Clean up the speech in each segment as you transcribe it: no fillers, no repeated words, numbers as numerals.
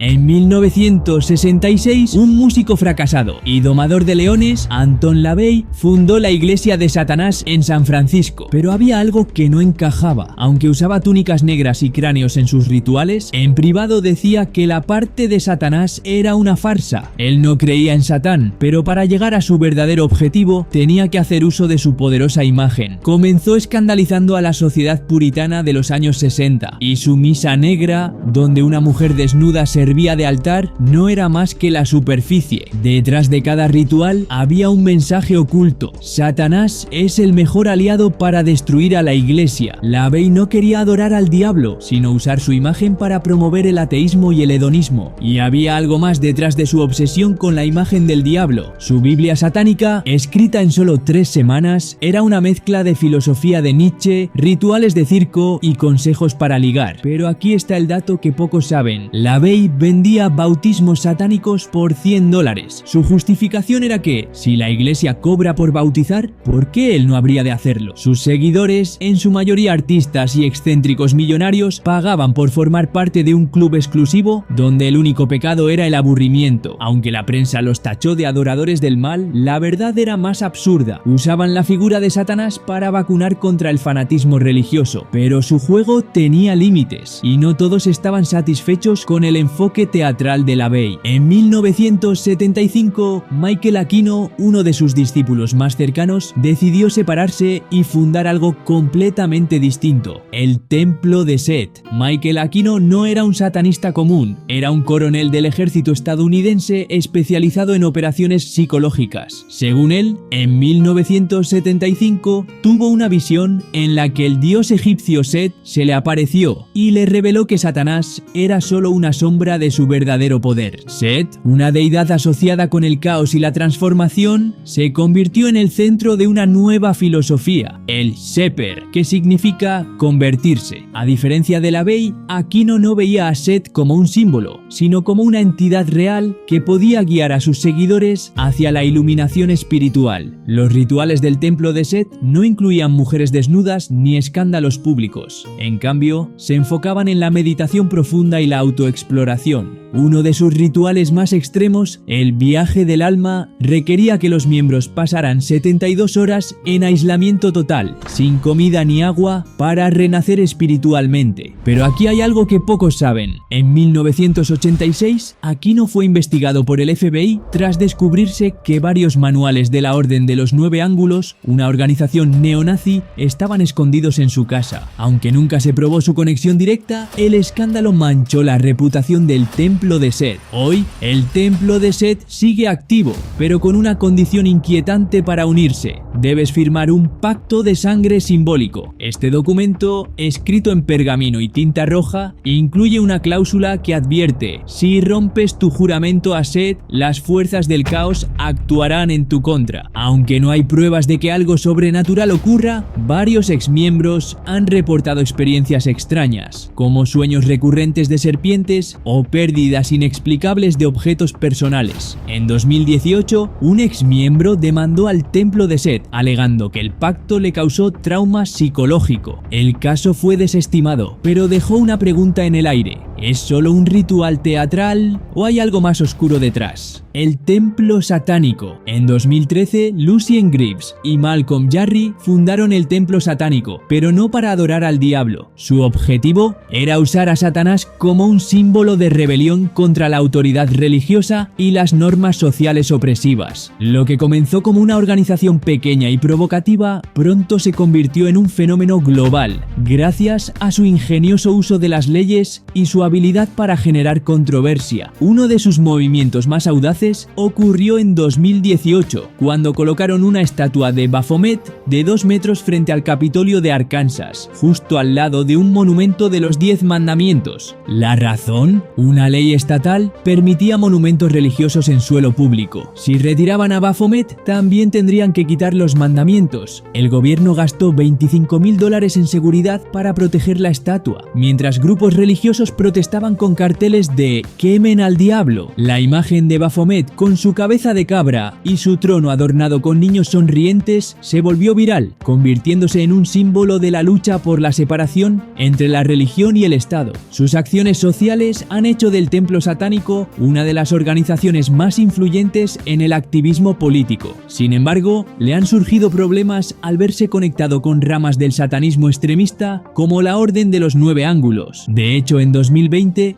En 1966, un músico fracasado y domador de leones, Anton LaVey, fundó la Iglesia de Satanás en San Francisco. Pero había algo que no encajaba. Aunque usaba túnicas negras y cráneos en sus rituales, en privado decía que la parte de Satanás era una farsa. Él no creía en Satán, pero para llegar a su verdadero objetivo, tenía que hacer uso de su poderosa imagen. Comenzó escandalizando a la sociedad puritana de los años 60, y su misa negra, donde una mujer desnuda servía de altar, no era más que la superficie. Detrás de cada ritual había un mensaje oculto. Satanás es el mejor aliado para destruir a la iglesia. LaVey no quería adorar al diablo, sino usar su imagen para promover el ateísmo y el hedonismo. Y había algo más detrás de su obsesión con la imagen del diablo. Su Biblia satánica, escrita en solo 3 semanas, era una mezcla de filosofía de Nietzsche, rituales de circo y consejos para ligar. Pero aquí está el dato que pocos saben. LaVey vendía bautismos satánicos por $100. Su justificación era que, si la iglesia cobra por bautizar, ¿por qué él no habría de hacerlo? Sus seguidores, en su mayoría artistas y excéntricos millonarios, pagaban por formar parte de un club exclusivo donde el único pecado era el aburrimiento. Aunque la prensa los tachó de adoradores del mal, la verdad era más absurda. Usaban la figura de Satanás para vacunar contra el fanatismo religioso, pero su juego tenía límites, y no todos estaban satisfechos con el enfoque teatral de LaVey. En 1975, Michael Aquino, uno de sus discípulos más cercanos, decidió separarse y fundar algo completamente distinto: el Templo de Set. Michael Aquino no era un satanista común, era un coronel del ejército estadounidense especializado en operaciones psicológicas. Según él, en 1975 tuvo una visión en la que el dios egipcio Set se le apareció y le reveló que Satanás era solo una sombra de su verdadero poder. Set, una deidad asociada con el caos y la transformación, se convirtió en el centro de una nueva filosofía, el Seper, que significa convertirse. A diferencia de LaVey, Aquino no veía a Set como un símbolo, sino como una entidad real que podía guiar a sus seguidores hacia la iluminación espiritual. Los rituales del templo de Set no incluían mujeres desnudas ni escándalos públicos. En cambio, se enfocaban en la meditación profunda y la autoexploración. Uno de sus rituales más extremos, el viaje del alma, requería que los miembros pasaran 72 horas en aislamiento total, sin comida ni agua, para renacer espiritualmente. Pero aquí hay algo que pocos saben. En 1986, Aquino fue investigado por el FBI tras descubrirse que varios manuales de la Orden de los 9 Ángulos, una organización neonazi, estaban escondidos en su casa. Aunque nunca se probó su conexión directa, el escándalo manchó la reputación del Templo de Set. Hoy, el Templo de Set sigue activo, pero con una condición inquietante para unirse: debes firmar un pacto de sangre simbólico. Este documento, escrito en pergamino y tinta roja, incluye una cláusula que advierte: si rompes tu juramento a Set, las fuerzas del caos actuarán en tu contra. Aunque no hay pruebas de que algo sobrenatural ocurra, varios exmiembros han reportado experiencias extrañas, como sueños recurrentes de serpientes o pérdidas inexplicables de objetos personales. En 2018, un exmiembro demandó al Templo de Set, alegando que el pacto le causó trauma psicológico. El caso fue desestimado, pero dejó una pregunta en el aire: ¿es solo un ritual teatral o hay algo más oscuro detrás? El Templo Satánico. En 2013, Lucien Greaves y Malcolm Jarry fundaron el Templo Satánico, pero no para adorar al diablo. Su objetivo era usar a Satanás como un símbolo de rebelión contra la autoridad religiosa y las normas sociales opresivas. Lo que comenzó como una organización pequeña y provocativa, pronto se convirtió en un fenómeno global, gracias a su ingenioso uso de las leyes y su habilidad para generar controversia. Uno de sus movimientos más audaces ocurrió en 2018, cuando colocaron una estatua de Baphomet de 2 metros frente al Capitolio de Arkansas, justo al lado de un monumento de los 10 mandamientos. ¿La razón? Una ley estatal permitía monumentos religiosos en suelo público. Si retiraban a Baphomet, también tendrían que quitar los mandamientos. El gobierno gastó $25.000 en seguridad para proteger la estatua, mientras grupos religiosos protestaban protestaban con carteles de "Quemen al diablo". La imagen de Baphomet con su cabeza de cabra y su trono adornado con niños sonrientes se volvió viral, convirtiéndose en un símbolo de la lucha por la separación entre la religión y el Estado. Sus acciones sociales han hecho del templo satánico una de las organizaciones más influyentes en el activismo político. Sin embargo, le han surgido problemas al verse conectado con ramas del satanismo extremista como la Orden de los Nueve Ángulos. De hecho, en 2020,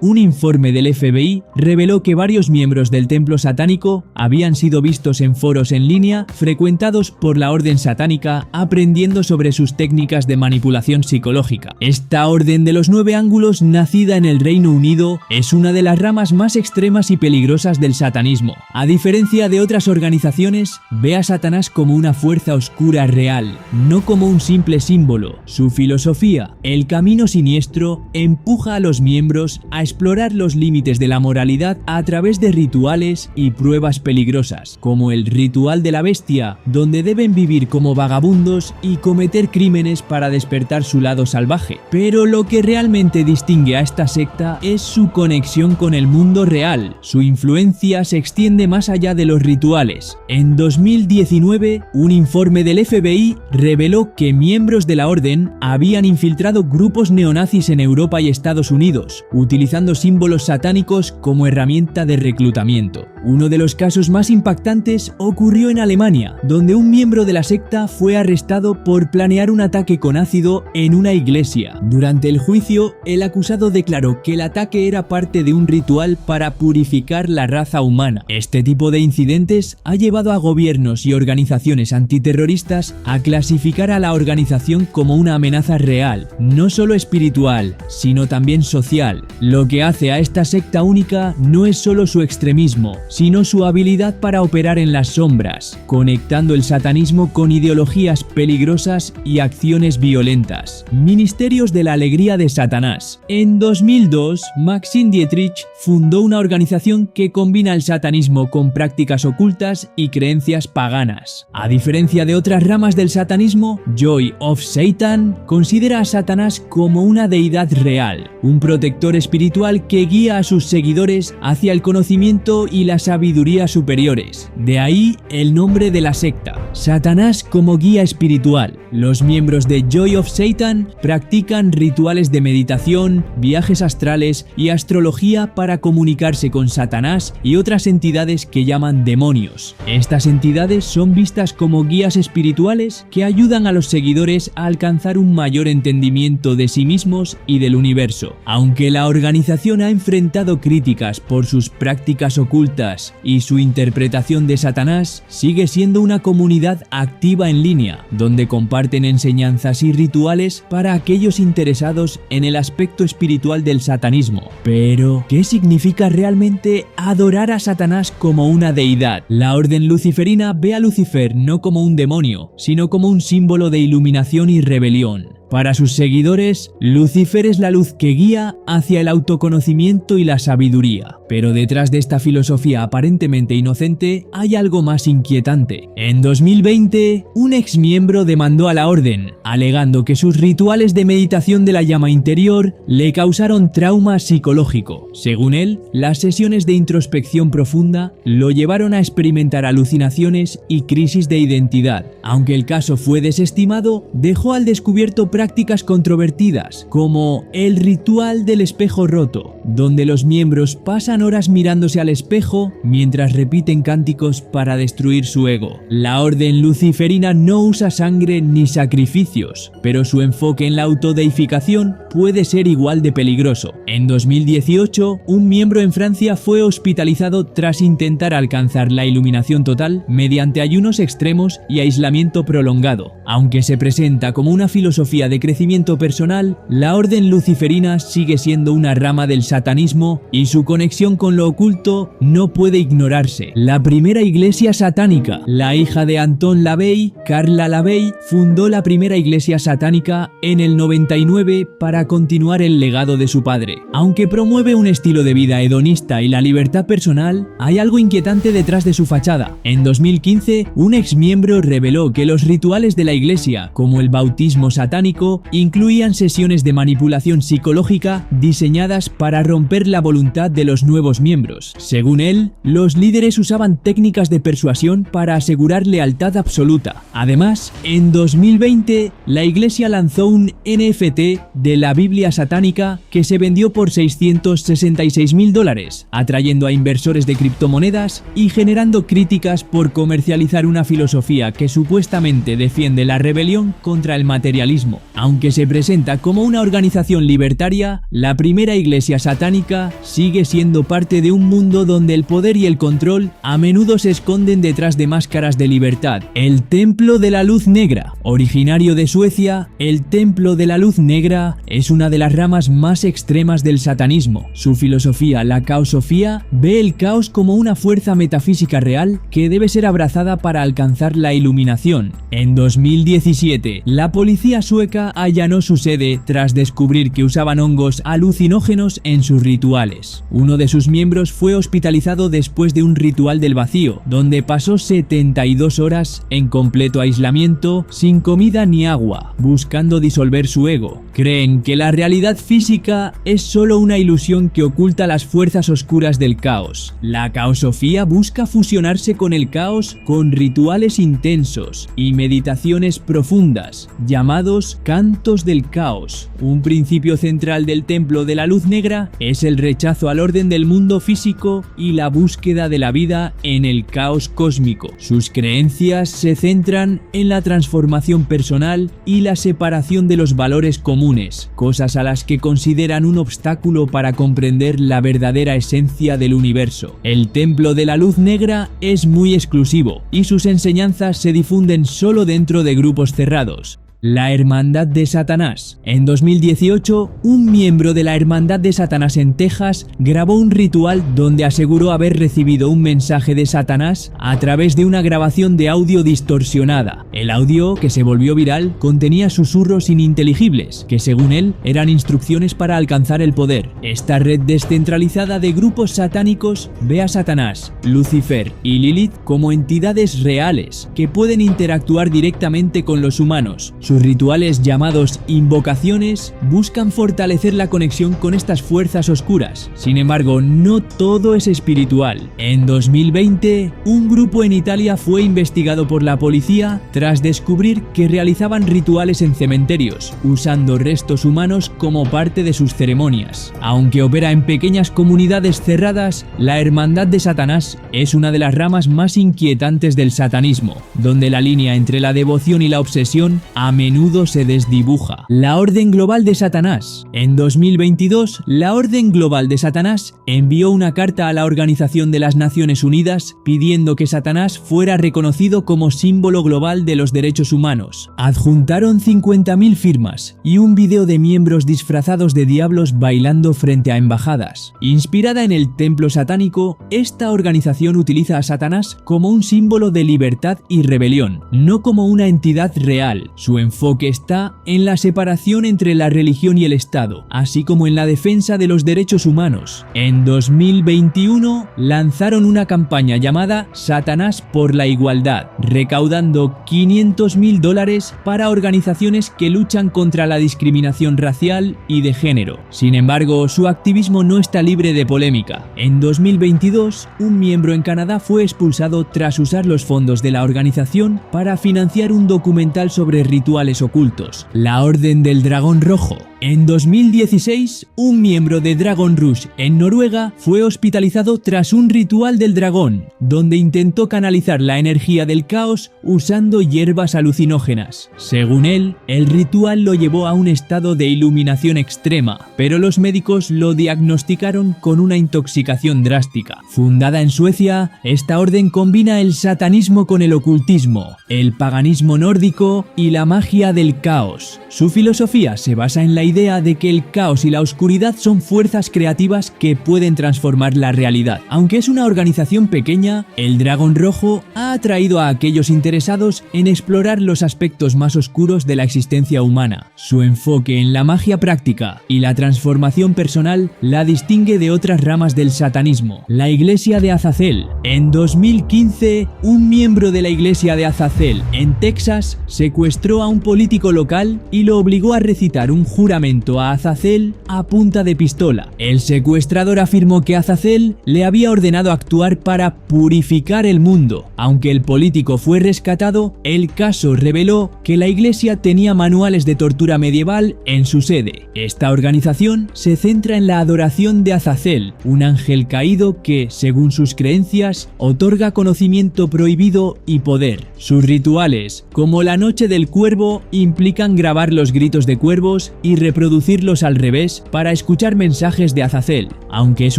un informe del FBI reveló que varios miembros del templo satánico habían sido vistos en foros en línea frecuentados por la orden satánica aprendiendo sobre sus técnicas de manipulación psicológica. Esta Orden de los Nueve Ángulos, nacida en el Reino Unido, es una de las ramas más extremas y peligrosas del satanismo. A diferencia de otras organizaciones, ve a Satanás como una fuerza oscura real, no como un simple símbolo. Su filosofía, el camino siniestro, empuja a los miembros a explorar los límites de la moralidad a través de rituales y pruebas peligrosas, como el ritual de la bestia, donde deben vivir como vagabundos y cometer crímenes para despertar su lado salvaje. Pero lo que realmente distingue a esta secta es su conexión con el mundo real. Su influencia se extiende más allá de los rituales. En 2019, un informe del FBI reveló que miembros de la orden habían infiltrado grupos neonazis en Europa y Estados Unidos, utilizando símbolos satánicos como herramienta de reclutamiento. Uno de los casos más impactantes ocurrió en Alemania, donde un miembro de la secta fue arrestado por planear un ataque con ácido en una iglesia. Durante el juicio, el acusado declaró que el ataque era parte de un ritual para purificar la raza humana. Este tipo de incidentes ha llevado a gobiernos y organizaciones antiterroristas a clasificar a la organización como una amenaza real, no solo espiritual, sino también social. Lo que hace a esta secta única no es solo su extremismo, sino su habilidad para operar en las sombras, conectando el satanismo con ideologías peligrosas y acciones violentas. Ministerios de la Alegría de Satanás. En 2002, Maxim Dietrich fundó una organización que combina el satanismo con prácticas ocultas y creencias paganas. A diferencia de otras ramas del satanismo, Joy of Satan considera a Satanás como una deidad real, un protector espiritual que guía a sus seguidores hacia el conocimiento y la sabiduría superiores. De ahí el nombre de la secta, Satanás como guía espiritual. Los miembros de Joy of Satan practican rituales de meditación, viajes astrales y astrología para comunicarse con Satanás y otras entidades que llaman demonios. Estas entidades son vistas como guías espirituales que ayudan a los seguidores a alcanzar un mayor entendimiento de sí mismos y del universo. Aunque la organización ha enfrentado críticas por sus prácticas ocultas y su interpretación de Satanás, sigue siendo una comunidad activa en línea, donde comparten enseñanzas y rituales para aquellos interesados en el aspecto espiritual del satanismo. Pero, ¿qué significa realmente adorar a Satanás como una deidad? La orden luciferina ve a Lucifer no como un demonio, sino como un símbolo de iluminación y rebelión. Para sus seguidores, Lucifer es la luz que guía hacia el autoconocimiento y la sabiduría. Pero detrás de esta filosofía aparentemente inocente hay algo más inquietante. En 2020, un exmiembro demandó a la orden, alegando que sus rituales de meditación de la llama interior le causaron trauma psicológico. Según él, las sesiones de introspección profunda lo llevaron a experimentar alucinaciones y crisis de identidad. Aunque el caso fue desestimado, dejó al descubierto prácticas controvertidas, como el ritual del espejo roto, donde los miembros pasan horas mirándose al espejo mientras repiten cánticos para destruir su ego. La orden luciferina no usa sangre ni sacrificios, pero su enfoque en la autodeificación puede ser igual de peligroso. En 2018, un miembro en Francia fue hospitalizado tras intentar alcanzar la iluminación total mediante ayunos extremos y aislamiento prolongado. Aunque se presenta como una filosofía de crecimiento personal, la orden luciferina sigue siendo una rama del satanismo y su conexión con lo oculto no puede ignorarse. La primera iglesia satánica. La hija de Anton LaVey, Carla LaVey, fundó la primera iglesia satánica en el 99 para continuar el legado de su padre. Aunque promueve un estilo de vida hedonista y la libertad personal, hay algo inquietante detrás de su fachada. En 2015, un exmiembro reveló que los rituales de la iglesia, como el bautismo satánico, incluían sesiones de manipulación psicológica diseñadas para romper la voluntad de los nuevos miembros. Según él, los líderes usaban técnicas de persuasión para asegurar lealtad absoluta. Además, en 2020, la iglesia lanzó un NFT de la Biblia satánica que se vendió por $666.000, atrayendo a inversores de criptomonedas y generando críticas por comercializar una filosofía que supuestamente defiende la rebelión contra el materialismo. Aunque se presenta como una organización libertaria, la primera iglesia satánica sigue siendo parte de un mundo donde el poder y el control a menudo se esconden detrás de máscaras de libertad. El Templo de la Luz Negra. Originario de Suecia, el Templo de la Luz Negra es una de las ramas más extremas del satanismo. Su filosofía, la caosofía, ve el caos como una fuerza metafísica real que debe ser abrazada para alcanzar la iluminación. En 2017, la policía sueca allanó su sede tras descubrir que usaban hongos alucinógenos en sus rituales. Uno de sus miembros fue hospitalizado después de un ritual del vacío, donde pasó 72 horas en completo aislamiento, sin comida ni agua, buscando disolver su ego. Creen que la realidad física es solo una ilusión que oculta las fuerzas oscuras del caos. La caosofía busca fusionarse con el caos con rituales intensos y meditaciones profundas, llamados cantos del caos. Un principio central del Templo de la Luz Negra es el rechazo al orden del mundo físico y la búsqueda de la vida en el caos cósmico. Sus creencias se centran en la transformación personal y la separación de los valores comunes, cosas a las que consideran un obstáculo para comprender la verdadera esencia del universo. El Templo de la Luz Negra es muy exclusivo y sus enseñanzas se difunden solo dentro de grupos cerrados. La Hermandad de Satanás. En 2018, un miembro de la Hermandad de Satanás en Texas grabó un ritual donde aseguró haber recibido un mensaje de Satanás a través de una grabación de audio distorsionada. El audio, que se volvió viral, contenía susurros ininteligibles, que según él eran instrucciones para alcanzar el poder. Esta red descentralizada de grupos satánicos ve a Satanás, Lucifer y Lilith como entidades reales que pueden interactuar directamente con los humanos. Sus rituales, llamados invocaciones, buscan fortalecer la conexión con estas fuerzas oscuras. Sin embargo, no todo es espiritual. En 2020, un grupo en Italia fue investigado por la policía tras descubrir que realizaban rituales en cementerios, usando restos humanos como parte de sus ceremonias. Aunque opera en pequeñas comunidades cerradas, la Hermandad de Satanás es una de las ramas más inquietantes del satanismo, donde la línea entre la devoción y la obsesión a menudo se desdibuja. La Orden Global de Satanás. En 2022, la Orden Global de Satanás envió una carta a la Organización de las Naciones Unidas pidiendo que Satanás fuera reconocido como símbolo global de los derechos humanos. Adjuntaron 50.000 firmas y un video de miembros disfrazados de diablos bailando frente a embajadas. Inspirada en el templo satánico, esta organización utiliza a Satanás como un símbolo de libertad y rebelión, no como una entidad real. Su enfoque está en la separación entre la religión y el Estado, así como en la defensa de los derechos humanos. En 2021 lanzaron una campaña llamada Satanás por la Igualdad, recaudando $500.000 para organizaciones que luchan contra la discriminación racial y de género. Sin embargo, su activismo no está libre de polémica. En 2022, un miembro en Canadá fue expulsado tras usar los fondos de la organización para financiar un documental sobre rituales ocultos, la Orden del Dragón Rojo. En 2016, un miembro de Dragon Rush en Noruega fue hospitalizado tras un ritual del dragón, donde intentó canalizar la energía del caos usando hierbas alucinógenas. Según él, el ritual lo llevó a un estado de iluminación extrema, pero los médicos lo diagnosticaron con una intoxicación drástica. Fundada en Suecia, esta orden combina el satanismo con el ocultismo, el paganismo nórdico y la magia del caos. Su filosofía se basa en la idea de que el caos y la oscuridad son fuerzas creativas que pueden transformar la realidad. Aunque es una organización pequeña, el Dragón Rojo ha atraído a aquellos interesados en explorar los aspectos más oscuros de la existencia humana. Su enfoque en la magia práctica y la transformación personal la distingue de otras ramas del satanismo. La Iglesia de Azazel. En 2015, un miembro de la Iglesia de Azazel en Texas secuestró a un político local y lo obligó a recitar un juramento juramento a Azazel a punta de pistola. El secuestrador afirmó que Azazel le había ordenado actuar para purificar el mundo. Aunque el político fue rescatado, el caso reveló que la iglesia tenía manuales de tortura medieval en su sede. Esta organización se centra en la adoración de Azazel, un ángel caído que, según sus creencias, otorga conocimiento prohibido y poder. Sus rituales, como la Noche del Cuervo, implican grabar los gritos de cuervos y reproducirlos al revés para escuchar mensajes de Azazel. Aunque es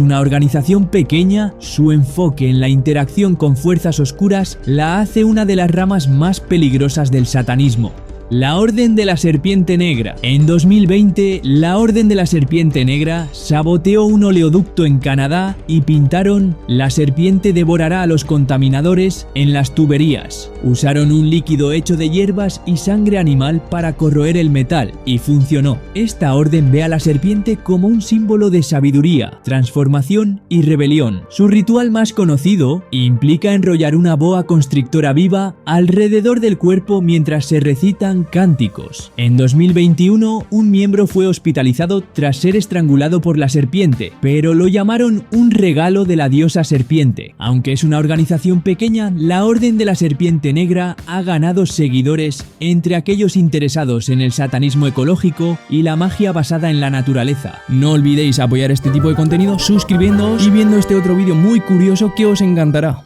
una organización pequeña, su enfoque en la interacción con fuerzas oscuras la hace una de las ramas más peligrosas del satanismo. La Orden de la Serpiente Negra. En 2020, la Orden de la Serpiente Negra saboteó un oleoducto en Canadá y pintaron "La serpiente devorará a los contaminadores" en las tuberías. Usaron un líquido hecho de hierbas y sangre animal para corroer el metal, y funcionó. Esta orden ve a la serpiente como un símbolo de sabiduría, transformación y rebelión. Su ritual más conocido implica enrollar una boa constrictora viva alrededor del cuerpo mientras se recitan cánticos. En 2021, un miembro fue hospitalizado tras ser estrangulado por la serpiente, pero lo llamaron un regalo de la diosa serpiente. Aunque es una organización pequeña, la Orden de la Serpiente Negra ha ganado seguidores entre aquellos interesados en el satanismo ecológico y la magia basada en la naturaleza. No olvidéis apoyar este tipo de contenido suscribiéndoos y viendo este otro vídeo muy curioso que os encantará.